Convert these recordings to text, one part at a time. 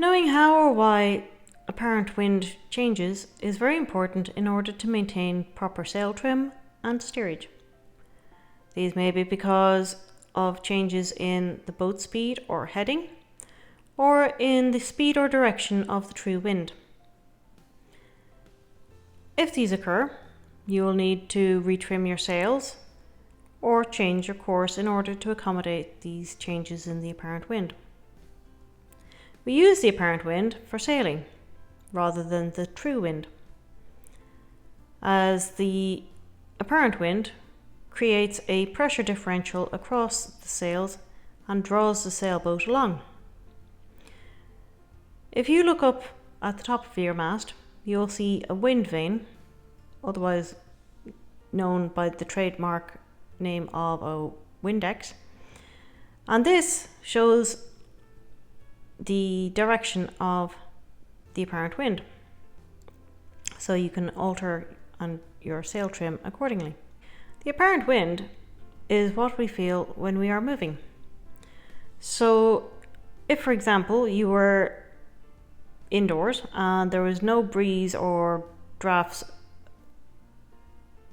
Knowing how or why apparent wind changes is very important in order to maintain proper sail trim and steerage. These may be because of changes in the boat speed or heading, or in the speed or direction of the true wind. If these occur, you will need to retrim your sails or change your course in order to accommodate these changes in the apparent wind. We use the apparent wind for sailing rather than the true wind, as the apparent wind creates a pressure differential across the sails and draws the sailboat along. If you look up at the top of your mast, you'll see a wind vane, otherwise known by the trademark name of a Windex, and this shows the direction of the apparent wind, so you can alter your sail trim accordingly. The apparent wind is what we feel when we are moving. So if, for example, you were indoors and there was no breeze or drafts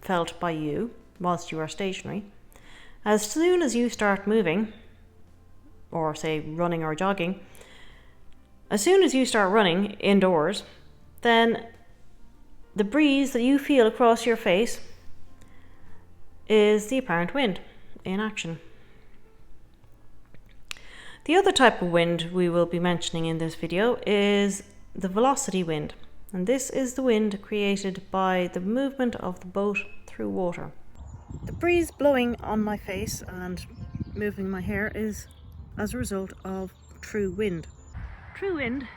felt by you whilst you are stationary, as soon as you start moving, or say running or jogging, as soon as you start running indoors, then the breeze that you feel across your face is the apparent wind in action. The other type of wind we will be mentioning in this video is the velocity wind, and this is the wind created by the movement of the boat through water. The breeze blowing on my face and moving my hair is as a result of true wind. True wind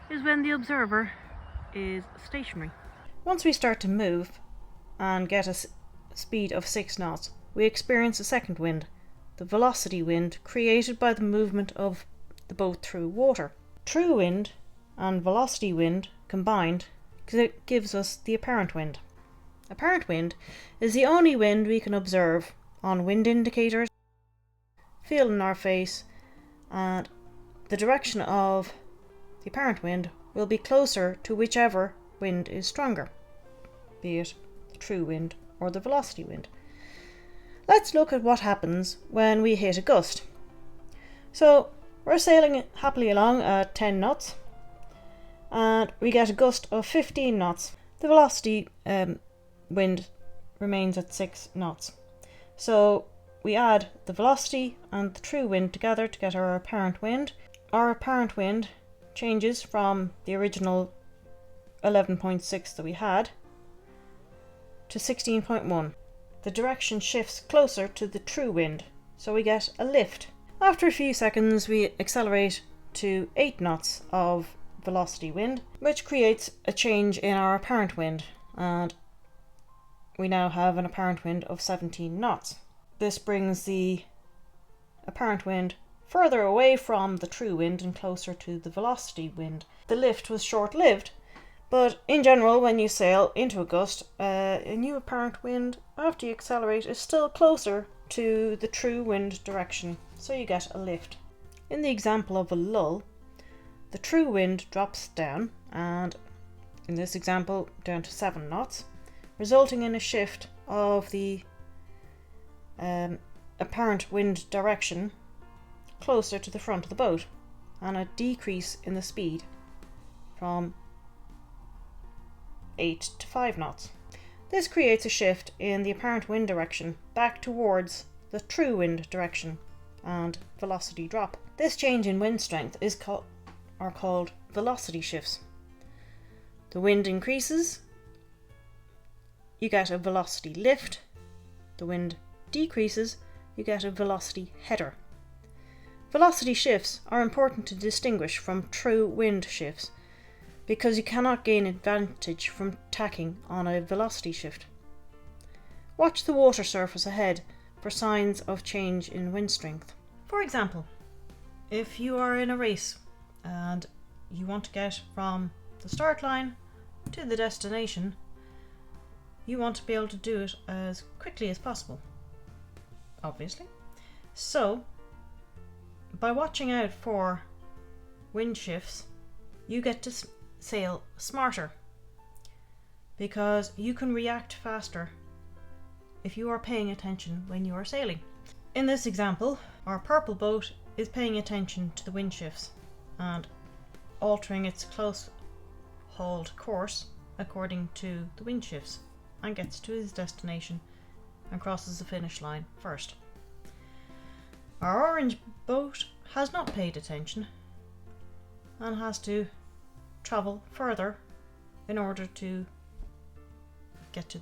is when the observer is stationary. Once we start to move and get a speed of 6 knots, we experience a second wind, the velocity wind created by the movement of the boat through water. True wind and velocity wind combined gives us the apparent wind. Apparent wind is the only wind we can observe on wind indicators, feel in our face, and the direction of the apparent wind will be closer to whichever wind is stronger, be it the true wind or the velocity wind. Let's look at what happens when we hit a gust. So we're sailing happily along at 10 knots and we get a gust of 15 knots. The velocity wind remains at 6 knots. So we add the velocity and the true wind together to get our apparent wind. Our apparent wind changes from the original 11.6 that we had to 16.1. The direction shifts closer to the true wind, so we get a lift. After a few seconds we accelerate to 8 knots of velocity wind, which creates a change in our apparent wind, and we now have an apparent wind of 17 knots. This brings the apparent wind further away from the true wind and closer to the velocity wind. The lift was short-lived, but in general, when you sail into a gust, a new apparent wind after you accelerate is still closer to the true wind direction, so you get a lift. In the example of a lull, the true wind drops down, and in this example down to 7 knots, resulting in a shift of the apparent wind direction closer to the front of the boat, and a decrease in the speed from 8 to 5 knots. This creates a shift in the apparent wind direction back towards the true wind direction and velocity drop. This change in wind strength are called velocity shifts. The wind increases, you get a velocity lift. The wind decreases, you get a velocity header. Velocity shifts are important to distinguish from true wind shifts, because you cannot gain advantage from tacking on a velocity shift. Watch the water surface ahead for signs of change in wind strength. For example, if you are in a race and you want to get from the start line to the destination, you want to be able to do it as quickly as possible, obviously. So, by watching out for wind shifts, you get to sail smarter, because you can react faster if you are paying attention when you are sailing. In this example, our purple boat is paying attention to the wind shifts and altering its close hauled course according to the wind shifts, and gets to his destination and crosses the finish line first. Our orange boat has not paid attention and has to travel further in order to get to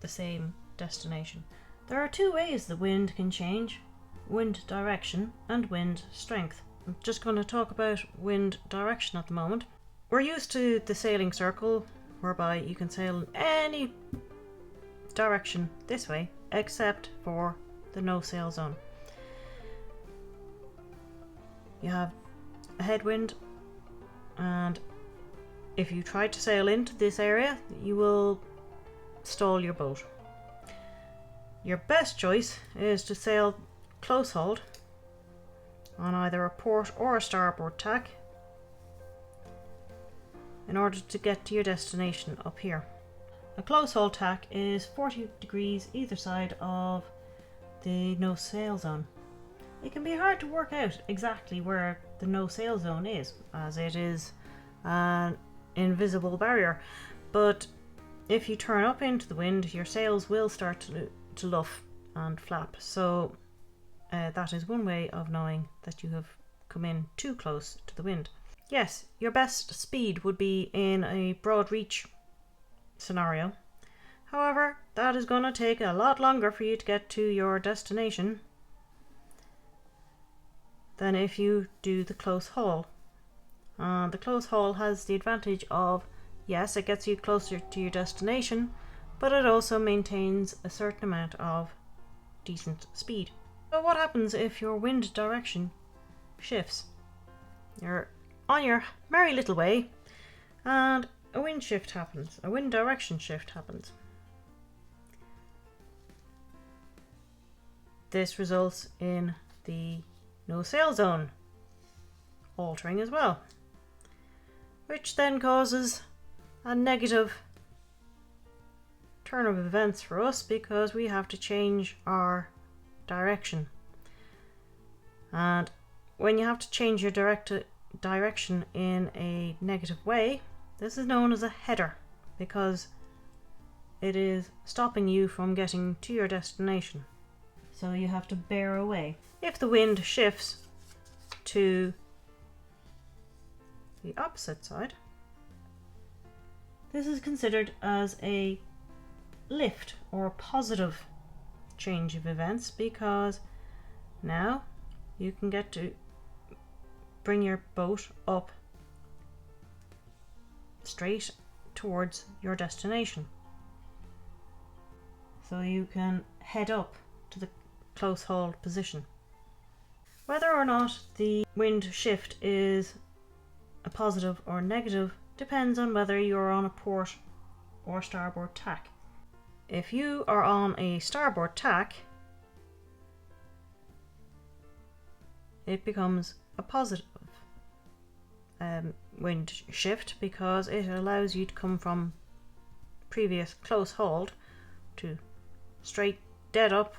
the same destination. There are two ways the wind can change: wind direction and wind strength. I'm just going to talk about wind direction at the moment. We're used to the sailing circle, whereby you can sail in any direction this way except for the no sail zone. You have a headwind, and if you try to sail into this area, you will stall your boat. Your best choice is to sail close hauled on either a port or a starboard tack in order to get to your destination up here. A close hauled tack is 40 degrees either side of the no sail zone. It can be hard to work out exactly where the no sail zone is, as it is an invisible barrier, but if you turn up into the wind, your sails will start to luff and flap, so that is one way of knowing that you have come in too close to the wind. Yes, your best speed would be in a broad reach scenario. However, that is going to take a lot longer for you to get to your destination than if you do the close haul. The close haul has the advantage of, yes, it gets you closer to your destination, but it also maintains a certain amount of decent speed. So what happens if your wind direction shifts? You're on your merry little way and a wind shift happens, a wind direction shift happens. This results in the no sail zone altering as well, which then causes a negative turn of events for us, because we have to change our direction. And when you have to change your direction in a negative way, this is known as a header, because it is stopping you from getting to your destination. So you have to bear away. If the wind shifts to the opposite side, this is considered as a lift or a positive change of events, because now you can get to bring your boat up straight towards your destination. So you can head up to the close hauled position. Whether or not the wind shift is a positive or negative depends on whether you're on a port or starboard tack. If you are on a starboard tack, it becomes a positive wind shift, because it allows you to come from previous close hauled to straight dead up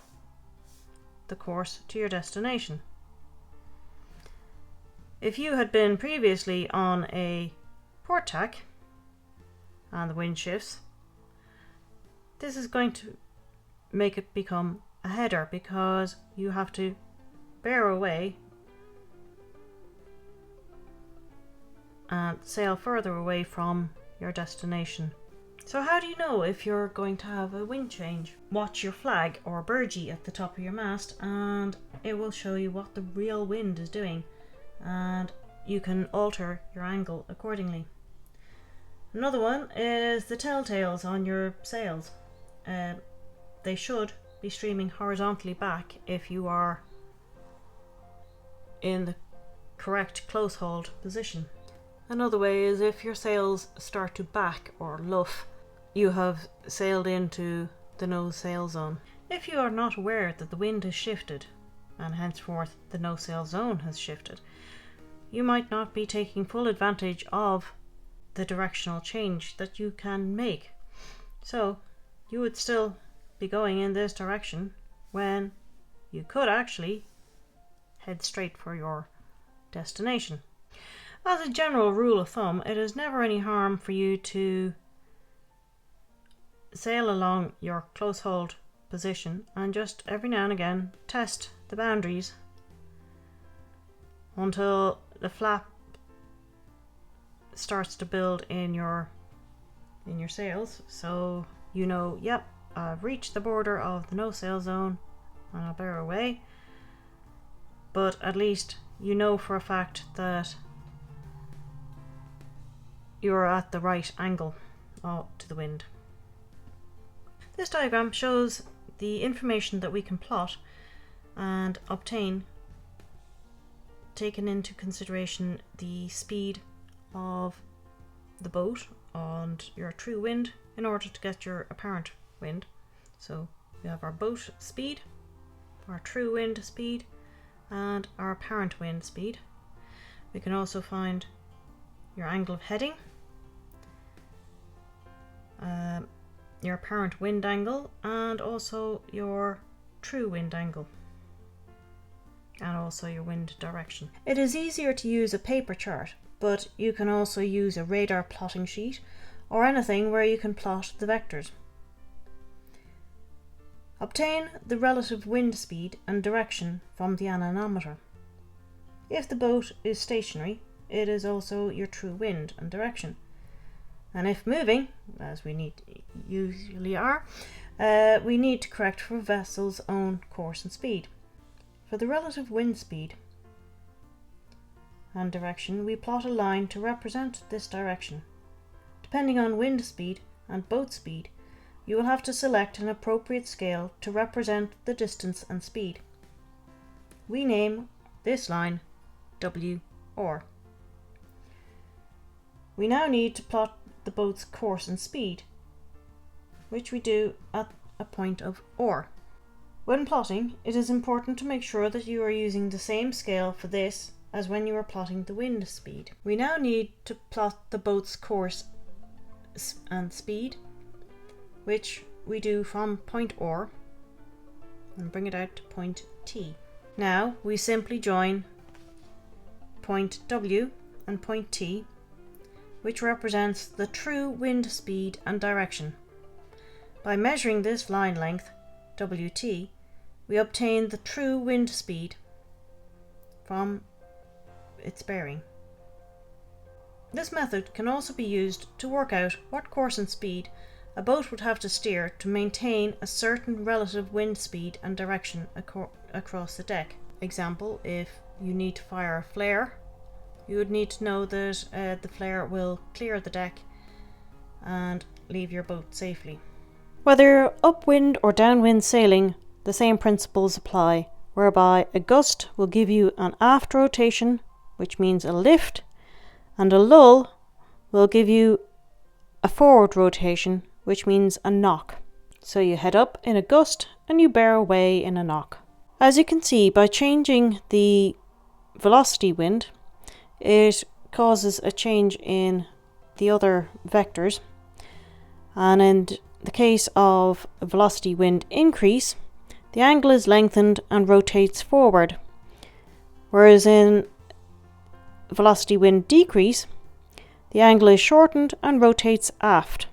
the course to your destination. If you had been previously on a port tack and the wind shifts, this is going to make it become a header, because you have to bear away and sail further away from your destination. So how do you know if you're going to have a wind change? Watch your flag or burgee at the top of your mast, and it will show you what the real wind is doing, and you can alter your angle accordingly. Another one is the telltales on your sails. They should be streaming horizontally back if you are in the correct close hauled position. Another way is if your sails start to back or luff, you have sailed into the no sail zone. If you are not aware that the wind has shifted, and henceforth the no sail zone has shifted, you might not be taking full advantage of the directional change that you can make. So you would still be going in this direction when you could actually head straight for your destination. As a general rule of thumb, it is never any harm for you to sail along your close hold position and just every now and again test the boundaries until the flap starts to build in your sails, so you know, yep, I've reached the border of the no sail zone and I'll bear away. But at least you know for a fact that you're at the right angle to the wind. This diagram shows the information that we can plot and obtain, taking into consideration the speed of the boat and your true wind in order to get your apparent wind. So we have our boat speed, our true wind speed, and our apparent wind speed. We can also find your angle of heading, your apparent wind angle, and also your true wind angle, and also your wind direction. It is easier to use a paper chart, but you can also use a radar plotting sheet or anything where you can plot the vectors. Obtain the relative wind speed and direction from the anemometer. If the boat is stationary, it is also your true wind and direction. And if moving, as we usually are, we need to correct for vessel's own course and speed. For the relative wind speed and direction, we plot a line to represent this direction. Depending on wind speed and boat speed, you will have to select an appropriate scale to represent the distance and speed. We name this line W or. We now need to plot the boat's course and speed, which we do at a point of or. When plotting, it is important to make sure that you are using the same scale for this as when you are plotting the wind speed. We now need to plot the boat's course and speed, which we do from point or and bring it out to point T. Now we simply join point W and point T, which represents the true wind speed and direction. By measuring this line length, WT, we obtain the true wind speed from its bearing. This method can also be used to work out what course and speed a boat would have to steer to maintain a certain relative wind speed and direction across the deck. Example, if you need to fire a flare, you would need to know that the flare will clear the deck and leave your boat safely. Whether upwind or downwind sailing, the same principles apply, whereby a gust will give you an aft rotation, which means a lift, and a lull will give you a forward rotation, which means a knock. So you head up in a gust and you bear away in a knock. As you can see, by changing the velocity wind, it causes a change in the other vectors, and in the case of a velocity wind increase, the angle is lengthened and rotates forward, whereas in velocity wind decrease, the angle is shortened and rotates aft.